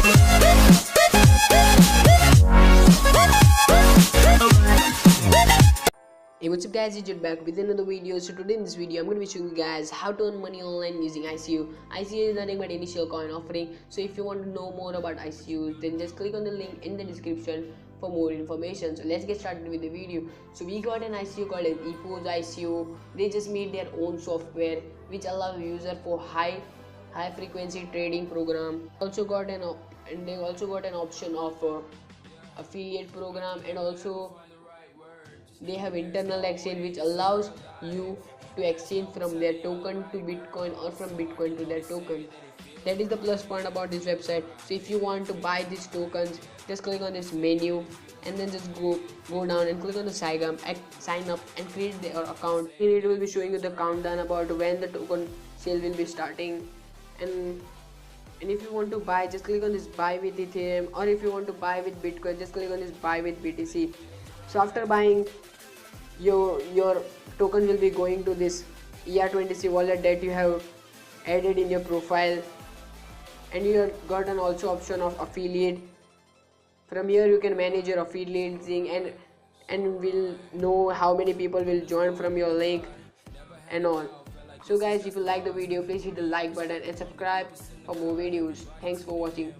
Hey, what's up guys, it's Geoid back with another video. So today in this video I'm going to be showing you guys how to earn money online using ICO. ICO is nothing but initial coin offering. So if you want to know more about ICO, then just click on the link in the description for more information. So let's get started with the video. So we got an ICO called as Epos Ico. They just made their own software which allows user for high frequency trading program. They also got an option of affiliate program, and also they have internal exchange which allows you to exchange from their token to Bitcoin or from Bitcoin to their token. That is the plus point about this website. So if you want to buy these tokens, just click on this menu and then just go down and click on the sign up and create their account. And it will be showing you the countdown about when the token sale will be starting. And if you want to buy, just click on this buy with Ethereum, or if you want to buy with Bitcoin, just click on this buy with BTC. So after buying, your token will be going to this ER20C wallet that you have added in your profile, and you have got an also option of affiliate. From here you can manage your affiliate thing and will know how many people will join from your link and all. So guys, if you like the video, please hit the like button and subscribe for more videos. Thanks for watching.